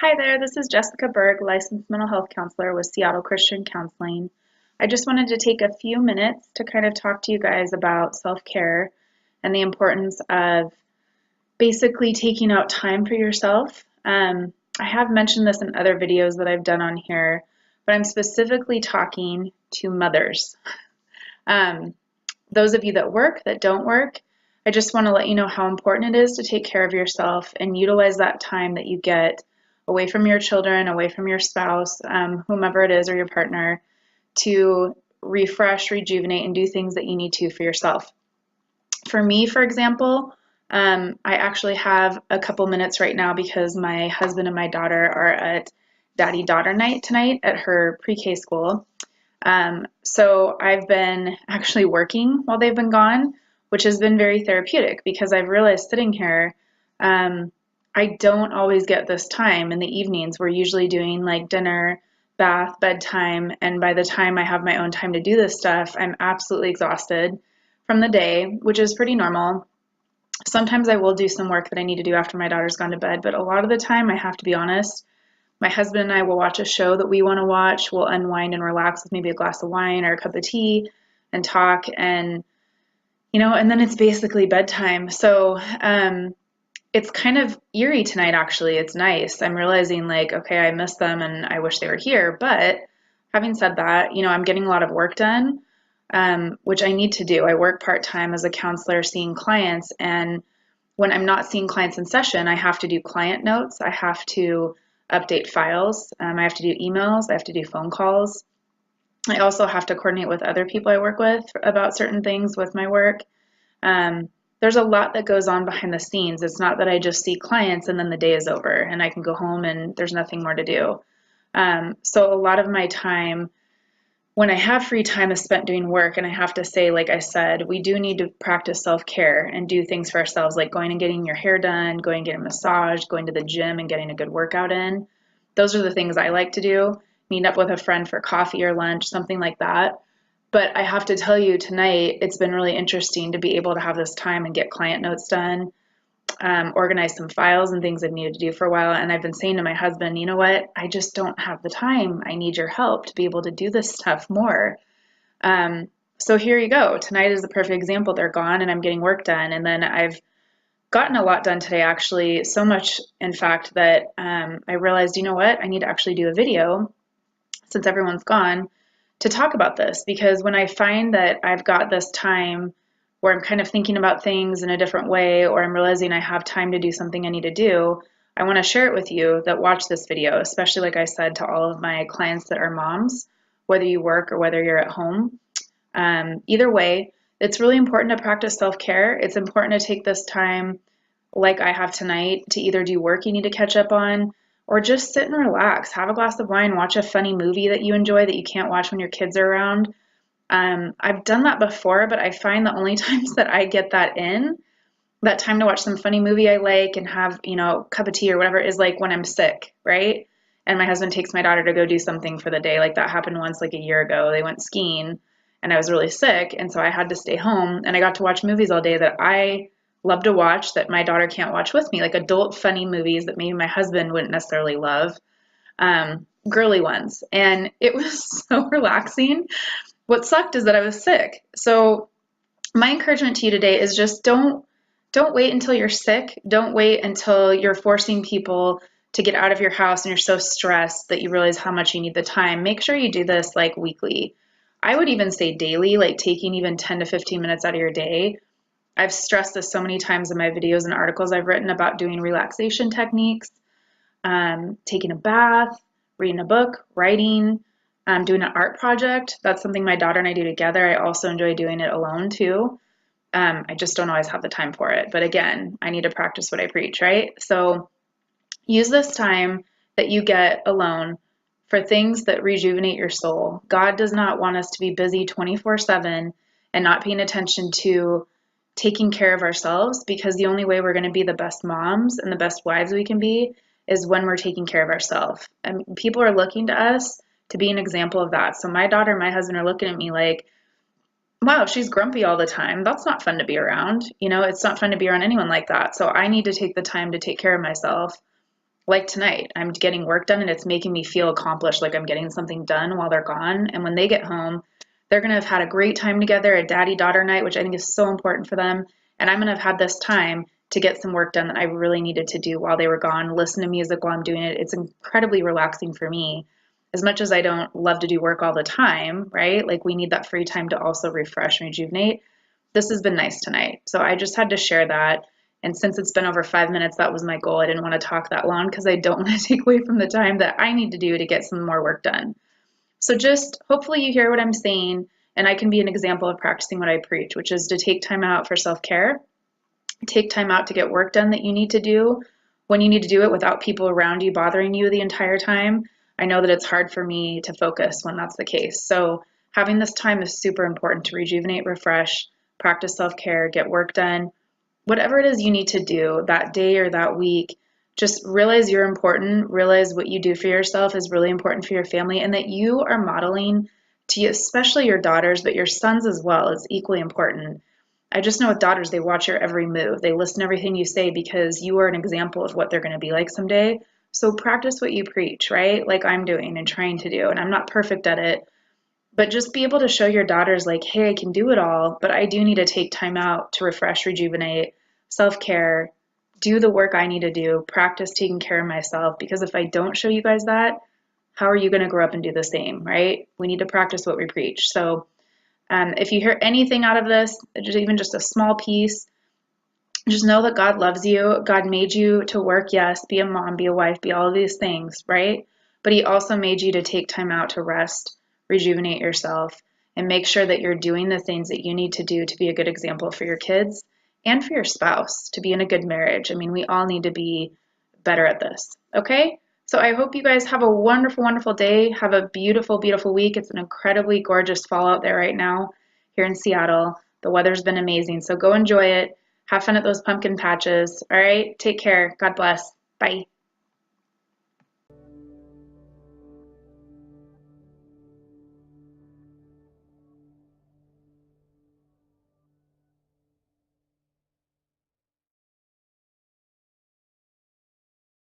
Hi there, this is Jessica Berg, licensed mental health counselor with Seattle Christian Counseling. I just wanted to take a few minutes to kind of talk to you guys about self-care and the importance of basically taking out time for yourself. I have mentioned this in other videos that I've done on here, but I'm specifically talking to mothers. Um, those of you that work, that don't work, I just want to let you know how important it is to take care of yourself and utilize that time that you get away from your children, away from your spouse, whomever it is, or your partner, to refresh, rejuvenate, and do things that you need to for yourself. For me, for example, I actually have a couple minutes right now because my husband and my daughter are at daddy-daughter night tonight at her pre-K school. So I've been actually working while they've been gone, which has been very therapeutic because I've realized sitting here, I don't always get this time in the evenings. We're usually doing like dinner, bath, bedtime, and by the time I have my own time to do this stuff, I'm absolutely exhausted from the day, which is pretty normal. Sometimes I will do some work that I need to do after my daughter's gone to bed, but a lot of the time, I have to be honest, my husband and I will watch a show that we want to watch. We'll unwind and relax with maybe a glass of wine or a cup of tea and talk and then it's basically bedtime. So, it's kind of eerie tonight, actually. It's nice. I'm realizing like, okay, I miss them and I wish they were here. But having said that, I'm getting a lot of work done, which I need to do. I work part-time as a counselor seeing clients, and when I'm not seeing clients in session, I have to do client notes. I have to update files. I have to do emails. I have to do phone calls. I also have to coordinate with other people I work with about certain things with my work. Um, there's a lot that goes on behind the scenes. It's not that I just see clients and then the day is over and I can go home and there's nothing more to do. So a lot of my time when I have free time is spent doing work, and I have to say, like I said, we do need to practice self-care and do things for ourselves, like going and getting your hair done, going and getting a massage, going to the gym and getting a good workout in. Those are the things I like to do. Meet up with a friend for coffee or lunch, something like that. But I have to tell you tonight, it's been really interesting to be able to have this time and get client notes done, organize some files and things I've needed to do for a while. And I've been saying to my husband, you know what? I just don't have the time. I need your help to be able to do this stuff more. Um, so here you go. Tonight is the perfect example. They're gone and I'm getting work done. And then I've gotten a lot done today, actually, so much, in fact, that I realized, you know what? I need to actually do a video since everyone's gone to talk about this, because when I find that I've got this time where I'm kind of thinking about things in a different way, or I'm realizing I have time to do something I need to do, I want to share it with you that watch this video, especially like I said to all of my clients that are moms, whether you work or whether you're at home. Either way, it's really important to practice self-care. It's important to take this time like I have tonight to either do work you need to catch up on or just sit and relax, have a glass of wine, watch a funny movie that you enjoy that you can't watch when your kids are around. I've done that before, but I find the only times that I get that time to watch some funny movie I like and have, a cup of tea or whatever is like when I'm sick, right? And my husband takes my daughter to go do something for the day. Like that happened once, like a year ago. They went skiing and I was really sick. And so I had to stay home and I got to watch movies all day that I love to watch that my daughter can't watch with me, like adult funny movies that maybe my husband wouldn't necessarily love, girly ones. And it was so relaxing. What sucked is that I was sick. So my encouragement to you today is just don't wait until you're sick. Don't wait until you're forcing people to get out of your house and you're so stressed that you realize how much you need the time. Make sure you do this like weekly. I would even say daily, like taking even 10 to 15 minutes out of your day. I've stressed this so many times in my videos and articles I've written about doing relaxation techniques, taking a bath, reading a book, writing, doing an art project. That's something my daughter and I do together. I also enjoy doing it alone too. I just don't always have the time for it. But again, I need to practice what I preach, right? So use this time that you get alone for things that rejuvenate your soul. God does not want us to be busy 24/7 and not paying attention to taking care of ourselves, because the only way we're going to be the best moms and the best wives we can be is when we're taking care of ourselves. And people are looking to us to be an example of that. So my daughter and my husband are looking at me like, wow, she's grumpy all the time. That's not fun to be around. It's not fun to be around anyone like that. So I need to take the time to take care of myself, like tonight, I'm getting work done and it's making me feel accomplished, like I'm getting something done while they're gone. And when they get home, they're going to have had a great time together, a daddy-daughter night, which I think is so important for them. And I'm going to have had this time to get some work done that I really needed to do while they were gone, listen to music while I'm doing it. It's incredibly relaxing for me. As much as I don't love to do work all the time, right? Like we need that free time to also refresh and rejuvenate. This has been nice tonight. So I just had to share that. And since it's been over 5 minutes, that was my goal. I didn't want to talk that long because I don't want to take away from the time that I need to do to get some more work done. So just hopefully you hear what I'm saying and I can be an example of practicing what I preach, which is to take time out for self-care, take time out to get work done that you need to do when you need to do it without people around you bothering you the entire time. I know that it's hard for me to focus when that's the case. So having this time is super important to rejuvenate, refresh, practice self-care, get work done. Whatever it is you need to do that day or that week, just realize you're important, realize what you do for yourself is really important for your family, and that you are modeling to you, especially your daughters, but your sons as well, is equally important. I just know with daughters, they watch your every move. They listen to everything you say because you are an example of what they're going to be like someday. So practice what you preach, right? Like I'm doing and trying to do. And I'm not perfect at it, but just be able to show your daughters like, hey, I can do it all, but I do need to take time out to refresh, rejuvenate, self-care, do the work I need to do, practice taking care of myself. Because if I don't show you guys that, how are you going to grow up and do the same, right? We need to practice what we preach. So if you hear anything out of this, even just a small piece, just know that God loves you. God made you to work, yes, be a mom, be a wife, be all of these things, right? But He also made you to take time out to rest, rejuvenate yourself, and make sure that you're doing the things that you need to do to be a good example for your kids and for your spouse, to be in a good marriage. I mean, we all need to be better at this, okay? So I hope you guys have a wonderful, wonderful day. Have a beautiful, beautiful week. It's an incredibly gorgeous fall out there right now here in Seattle. The weather's been amazing, so go enjoy it. Have fun at those pumpkin patches. All right, take care. God bless. Bye.